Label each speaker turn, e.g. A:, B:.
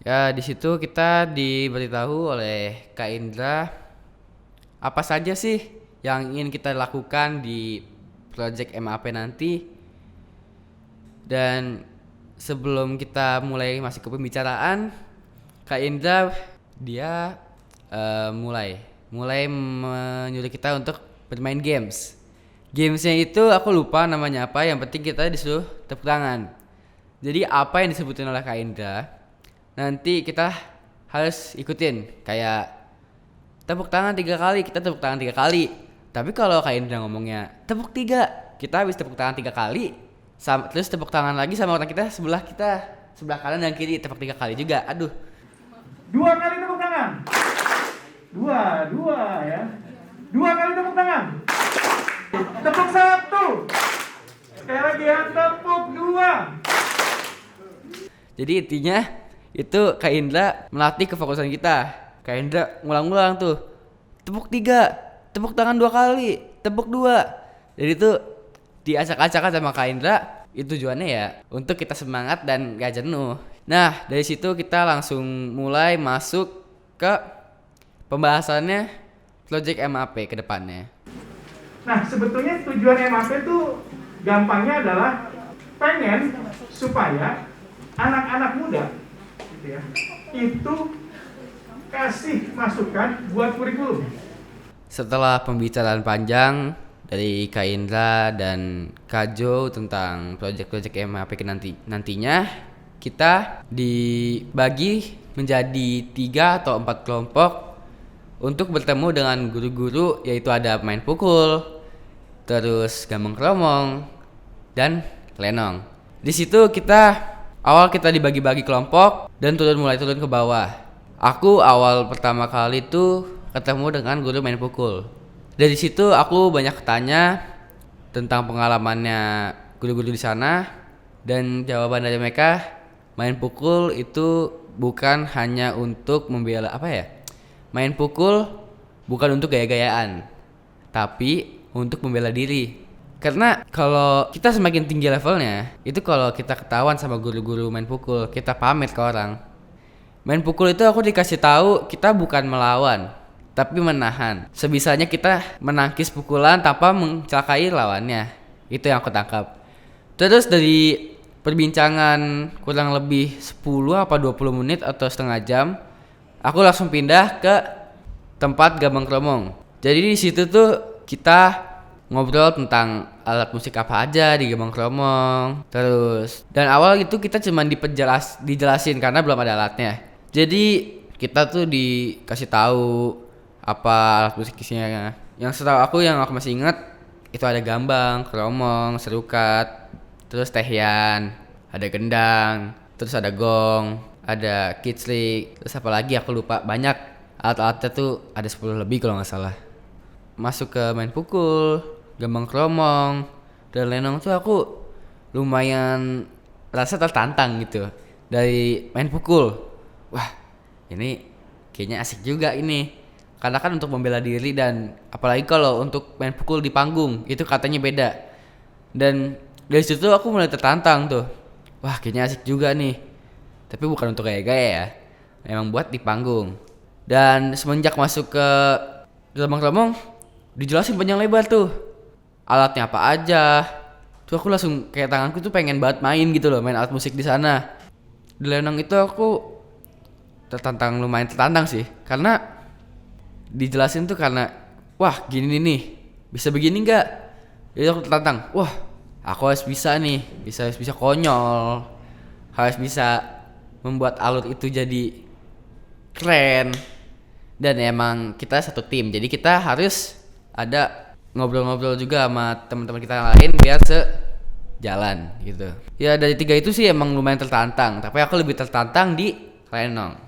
A: Ya, di situ kita diberitahu oleh Kak Indra apa saja sih yang ingin kita lakukan di project MAP nanti. Dan sebelum kita mulai masuk ke pembicaraan, Kak Indra dia mulai menyuruh kita untuk bermain games. Gamesnya itu aku lupa namanya apa, yang penting kita disuruh tepuk tangan. Jadi apa yang disebutin oleh Kak Indra nanti kita harus ikutin. Kayak tepuk tangan 3 kali, kita tepuk tangan 3 kali. Tapi kalau Kak Indra ngomongnya tepuk 3, kita habis tepuk tangan 3 kali, terus tepuk tangan lagi sama orang kita, sebelah kanan dan kiri tepuk 3 kali juga. Aduh.
B: 2 kali tepuk tangan. Dua ya. 2 kali tepuk tangan. Tepuk 1. Sekali lagi ya, tepuk 2.
A: Jadi intinya itu Kak Indra melatih kefokusan kita. Kak Indra ngulang-ngulang tuh. Tepuk 3, tepuk tangan 2 kali, tepuk 2. Jadi itu diacak-acakan sama Kak Indra. Itu tujuannya ya untuk kita semangat dan gak jenuh. Nah, dari situ kita langsung mulai masuk ke pembahasannya project MAP ke depannya.
B: Nah, sebetulnya tujuan MAP itu gampangnya adalah pengen supaya anak-anak muda gitu ya, itu kasih masukan buat kurikulum.
A: Setelah pembicaraan panjang dari Kak Indra dan Kak Jo tentang project-project MAP nantinya, kita dibagi menjadi 3 atau 4 kelompok untuk bertemu dengan guru-guru, yaitu ada main pukul, terus gambang kromong, dan lenong. Di situ kita dibagi-bagi kelompok dan mulai turun ke bawah. Aku awal pertama kali tuh ketemu dengan guru main pukul. Dari situ aku banyak tanya tentang pengalamannya guru-guru di sana, dan jawaban dari mereka, main pukul itu bukan hanya untuk membela main pukul bukan untuk gaya-gayaan, tapi untuk membela diri. Karena kalau kita semakin tinggi levelnya, itu kalau kita ketahuan sama guru-guru main pukul, kita pamit ke orang. Main pukul itu aku dikasih tahu kita bukan melawan, tapi menahan. Sebisanya kita menangkis pukulan tanpa mencelakai lawannya. Itu yang aku tangkap. Terus dari perbincangan kurang lebih 10 apa 20 menit atau setengah jam, aku langsung pindah ke tempat gambang kromong. Jadi di situ tuh kita ngobrol tentang alat musik apa aja di gambang kromong. Terus dan awal itu kita cuma dijelasin karena belum ada alatnya. Jadi kita tuh dikasih tahu apa alat musiknya. Yang setahu aku, yang aku masih ingat, itu ada gambang kromong, serukat, terus tehyan, ada gendang, terus ada gong, ada kitslik, terus apa lagi aku lupa. Banyak alat-alatnya tuh, ada 10 lebih kalau nggak salah. Masuk ke main pukul, gambang kromong, dan lenong tuh aku lumayan rasa tertantang gitu. Dari main pukul, wah ini kayaknya asik juga ini. Karena kan untuk membela diri, dan apalagi kalau untuk main pukul di panggung, itu katanya beda. Dan dari situ aku mulai tertantang tuh. Wah kayaknya asik juga nih. Tapi bukan untuk gaya-gaya ya, emang buat di panggung. Dan semenjak masuk ke gambang kromong, dijelasin panjang lebar tuh alatnya apa aja. Tuh aku langsung kayak tanganku tuh pengen banget main gitu loh, main alat musik di sana. Di lenong itu aku lumayan tertantang sih, karena dijelasin tuh karena wah gini nih, bisa begini nggak? Jadi aku tertantang, wah aku harus bisa nih, bisa konyol, harus bisa membuat alur itu jadi keren. Dan emang kita satu tim, jadi kita harus ada ngobrol-ngobrol juga sama teman-teman kita yang lain biar sejalan gitu. Ya dari 3 itu sih emang lumayan tertantang, tapi aku lebih tertantang di lenong.